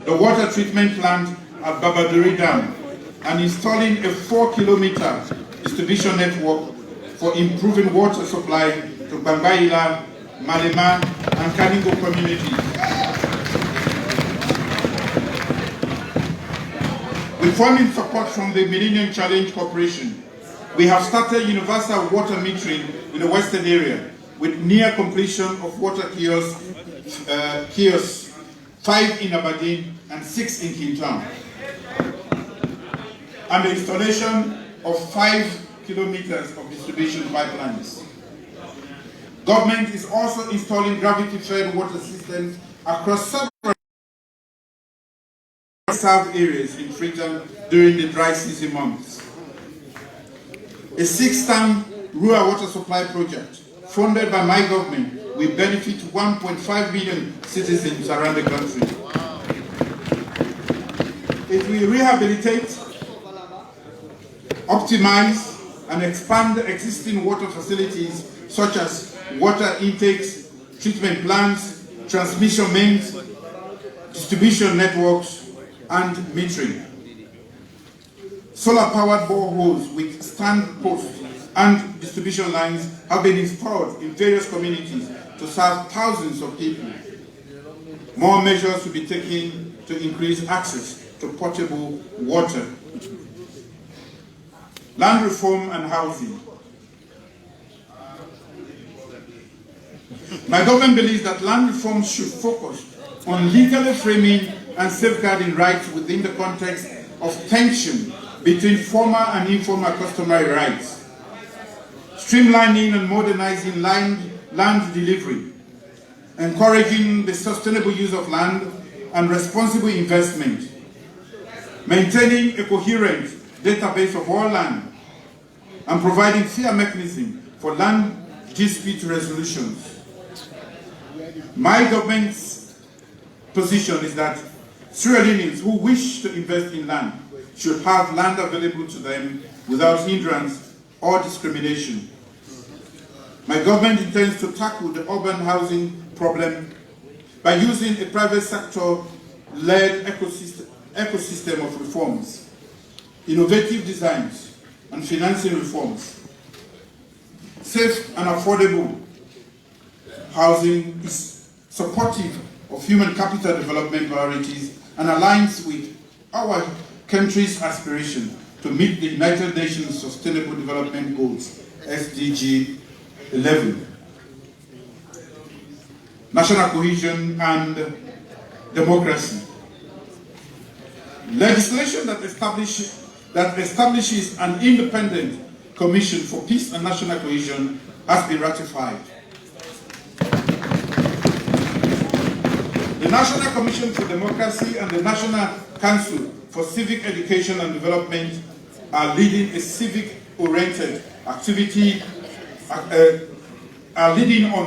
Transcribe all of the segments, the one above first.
the water treatment plant at Babaduri Dam, and installing a 4-kilometer distribution network for improving water supply to Bambaila, Malema, and Kaningo communities. With funding support from the Millennium Challenge Corporation, we have started universal water metering in the western area with near completion of water kiosks, 5 in Aberdeen and 6 in Kintown, and the installation of 5 kilometers of distribution pipelines. Government is also installing gravity-fed water systems across several served areas in Freetown during the dry season months. A 6-tank rural water supply project funded by my government will benefit 1.5 million citizens around the country. It will rehabilitate, optimize, and expand existing water facilities such as water intakes, treatment plants, transmission mains, distribution networks, and metering. Solar-powered boreholes with stand posts and distribution lines have been installed in various communities to serve thousands of people. More measures will be taken to increase access to potable water. Land reform and housing. My government believes that land reform should focus on legally framing and safeguarding rights within the context of tension between formal and informal customary rights, streamlining and modernizing land delivery, encouraging the sustainable use of land and responsible investment, maintaining a coherent database of all land, and providing fair mechanism for land dispute resolutions. My government's position is that Sierraleoneans who wish to invest in land should have land available to them without hindrance or discrimination. My government intends to tackle the urban housing problem by using a private sector-led ecosystem of reforms, innovative designs, and financing reforms. Safe and affordable housing is supportive of human capital development priorities and aligns with our country's aspiration to meet the United Nations Sustainable Development Goals, SDG 11. National cohesion and democracy. Legislation that establishes an independent commission for peace and national cohesion has been ratified. The National Commission for Democracy and the National Council for Civic Education and Development are leading on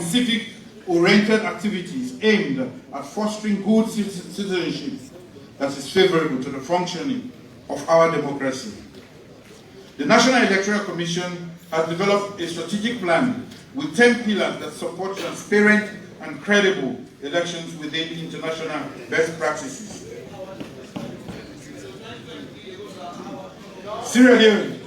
civic-oriented activities aimed at fostering good citizenship that is favorable to the functioning of our democracy. The National Electoral Commission has developed a strategic plan with 10 pillars that support transparent and credible elections within international best practices. Sierra Leone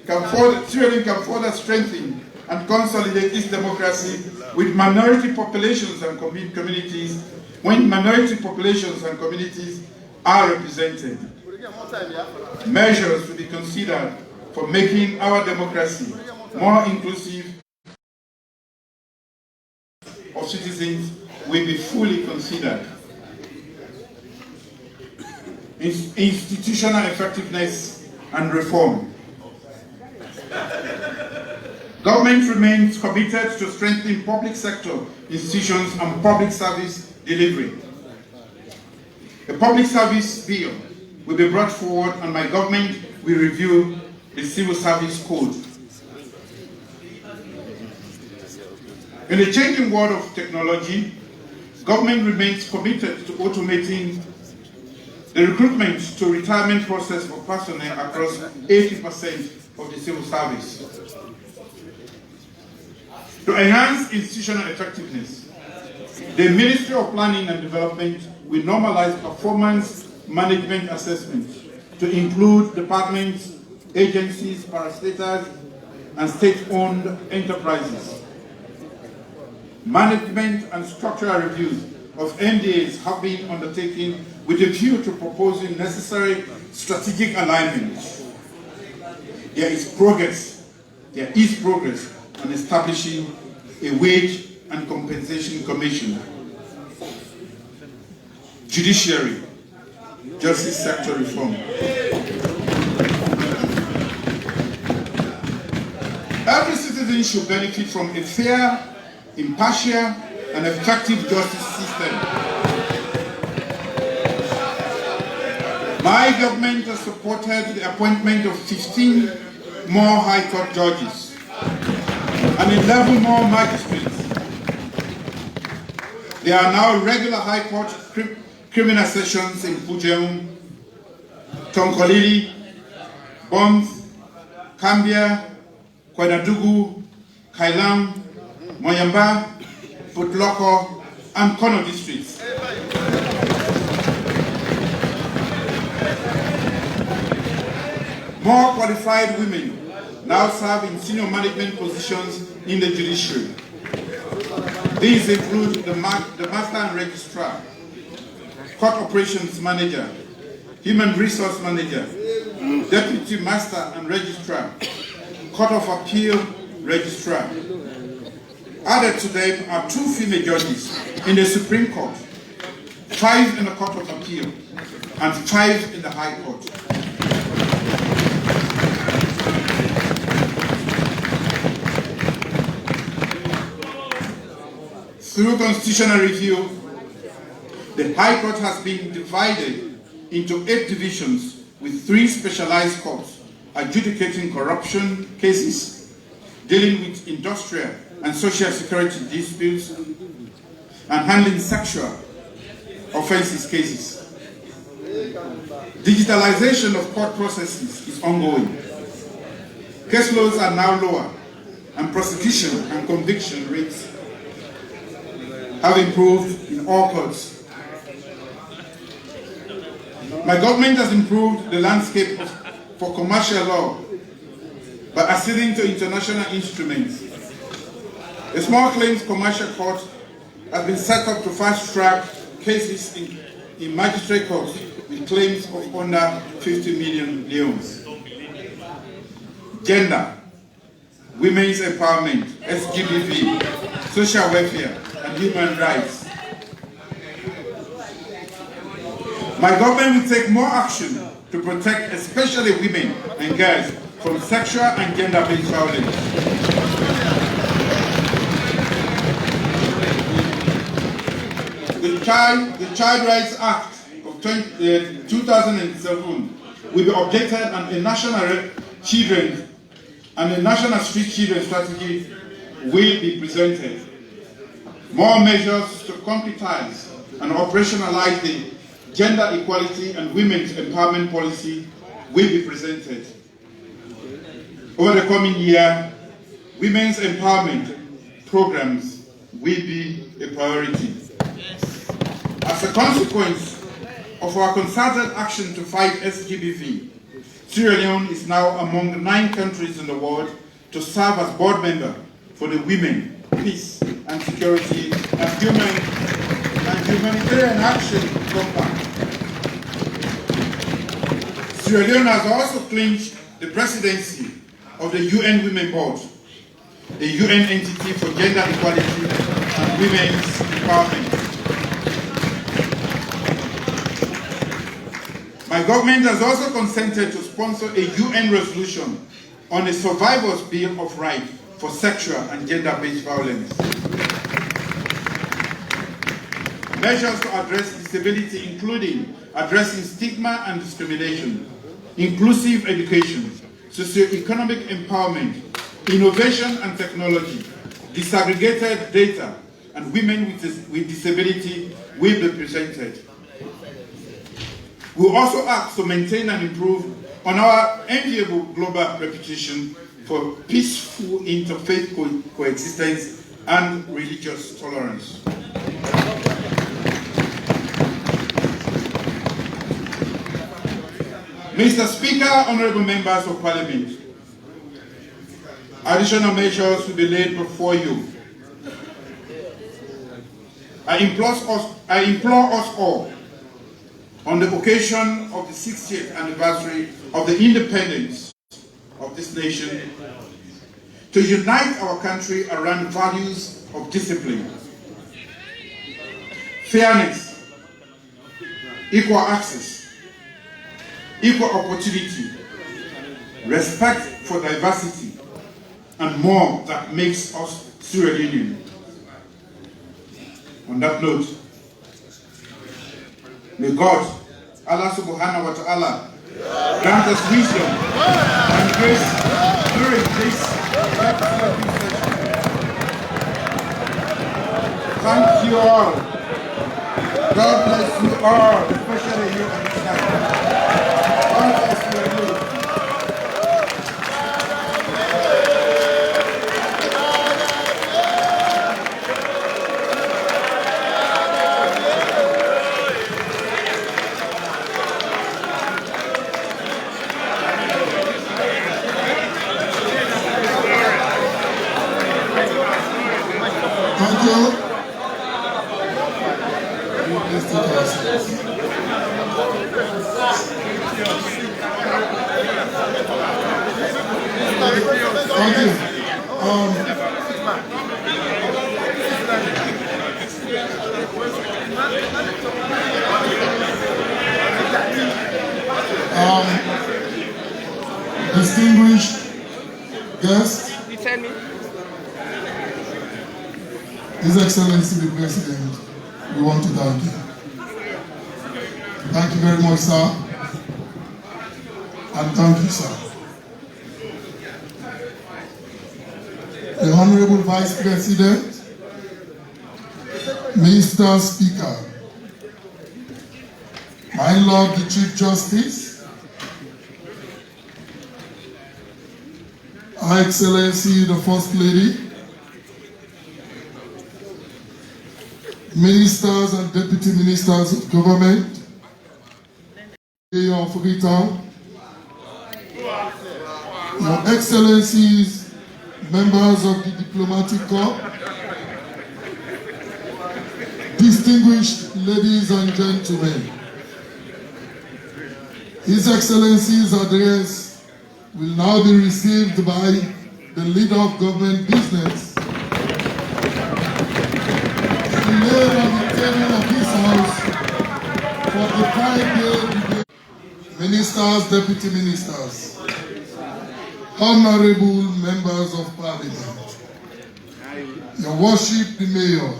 can further strengthen and consolidate its democracy with minority populations and communities when minority populations and communities are represented. Measures to be considered for making our democracy more inclusive of citizens will be fully considered. Institutional effectiveness and reform. Government remains committed to strengthening public sector institutions and public service delivery. A public service bill will be brought forward and my government will review the Civil Service Code. In the changing world of technology, government remains committed to automating the recruitment to retirement process for personnel across 80% of the civil service. To enhance institutional effectiveness, The Ministry of Planning and Development will normalize performance management assessments to include departments, agencies, parastatals, and state-owned enterprises. Management and structural reviews of MDAs have been undertaken with a view to proposing necessary strategic alignments. There is progress on establishing a wage and compensation commission. Judiciary, justice sector reform. Every citizen should benefit from a fair, impartial, and effective justice system. My government has supported the appointment of 15 more High Court judges and 11 more magistrates. There are now regular High Court criminal sessions in Pujeung, Tonkolili, Bonth, Kambia, Kwadadugu, Kailam, Moyamba, Putloko, and Kono districts. More qualified women now serve in senior management positions in the judiciary. These include the Master and Registrar, Court Operations Manager, Human Resource Manager, Deputy Master and Registrar, Court of Appeal Registrar. Added to them are 2 female judges in the Supreme Court, 5 in the Court of Appeal, and 5 in the High Court. Through constitutional review, the High Court has been divided into 8 divisions with 3 specialized courts adjudicating corruption cases, dealing with industrial and social security disputes, and handling sexual offenses cases. Digitalization of court processes is ongoing. Caseloads are now lower, and prosecution and conviction rates have improved in all courts. My government has improved the landscape for commercial law by acceding to international instruments. A small claims commercial court has been set up to fast-track cases in magistrate courts with claims of under 50 million leons. Gender, women's empowerment, SGBV, social welfare, and human rights. My government will take more action to protect especially women and girls from sexual and gender-based violence. The Child Rights Act of 2007 will be updated, and a national street children strategy will be presented. More measures to concretize and operationalize the gender equality and women's empowerment policy will be presented. Over the coming year, women's empowerment programs will be a priority. As a consequence of our concerted action to fight SGBV, Sierra Leone is now among 9 countries in the world to serve as board member for the Women, Peace and Security and Humanitarian Action Compact. Sierra Leone has also clinched the presidency of the UN Women Board, the UN entity for gender equality and women's empowerment. My government has also consented to sponsor a UN resolution on a survivor's bill of rights for sexual and gender-based violence. Measures to address disability, including addressing stigma and discrimination, inclusive education, socio-economic empowerment, innovation and technology, disaggregated data, and women with disability will be presented. We will also act to maintain and improve on our enviable global reputation for peaceful interfaith coexistence and religious tolerance. Mr. Speaker, honorable members of Parliament, additional measures will be laid before you. I implore us all, on the occasion of the 60th anniversary of the independence of this nation, to unite our country around values of discipline, fairness, equal access, equal opportunity, respect for diversity, and more that makes us Sierraleonean. On that note, may God, Allah subhanahu wa ta'ala, grant us wisdom and grace during this legislative session. Thank you all. God bless you all, especially you on this side. God bless you. Thank you. Please take our seats. Thank you. Distinguished guests, His Excellency the President, we want to thank you. Thank you very much, sir. And thank you, sir. The Honorable Vice President, Mr. Speaker, my Lord the Chief Justice, Her Excellency the First Lady, Ministers and Deputy Ministers of Government, Mayor of Freetown, Your Excellencies, members of the Diplomatic Corps, distinguished ladies and gentlemen, His Excellency's address will now be received by the Leader of Government Business, laid on the table of this House for the 5-day debate. Ministers, Deputy Ministers, Honorable Members of Parliament, Your Worship the Mayor,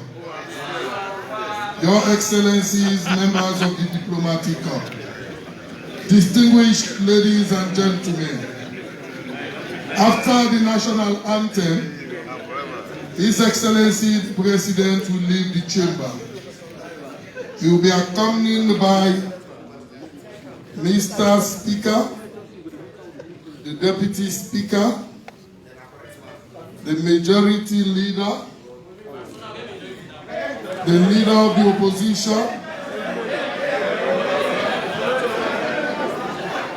Your Excellencies, members of the Diplomatic Corps, distinguished ladies and gentlemen, after the national anthem, His Excellency the President will leave the chamber. He will be accompanied by Mr. Speaker, the Deputy Speaker, the Majority Leader, the Leader of the Opposition,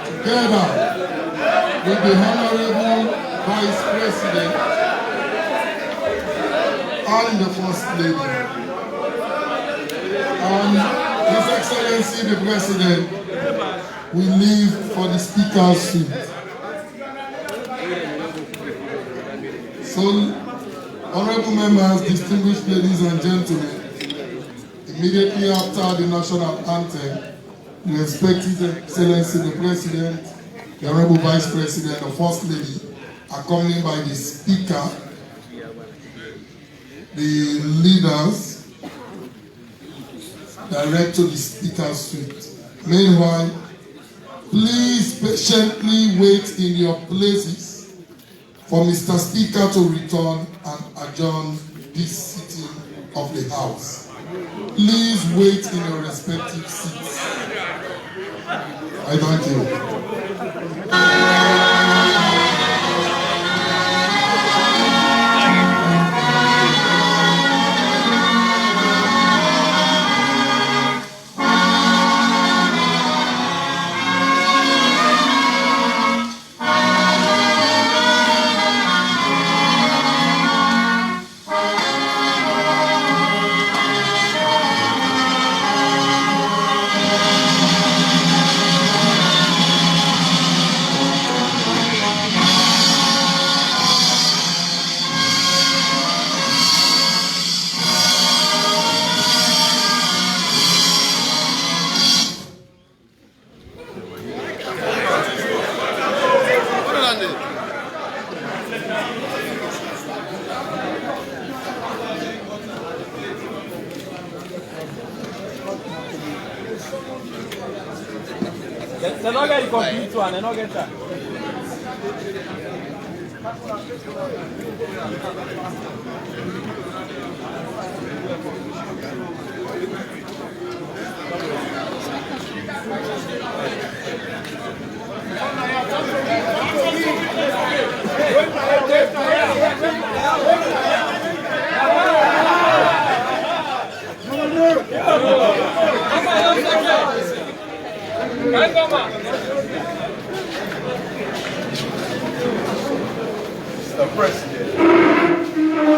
together with the Honorable Vice President and the First Lady. And His Excellency the President will leave for the Speaker's seat. So, honorable members, distinguished ladies and gentlemen, immediately after the national anthem, we expect His Excellency the President, the Honorable Vice President, the First Lady, accompanied by the Speaker, the leaders, direct to the Speaker's suite. Meanwhile, please patiently wait in your places for Mr. Speaker to return and adjourn this sitting of the House. Please wait in your respective seats. I thank you. They don't get the complete one, they don't get that. Mr. President.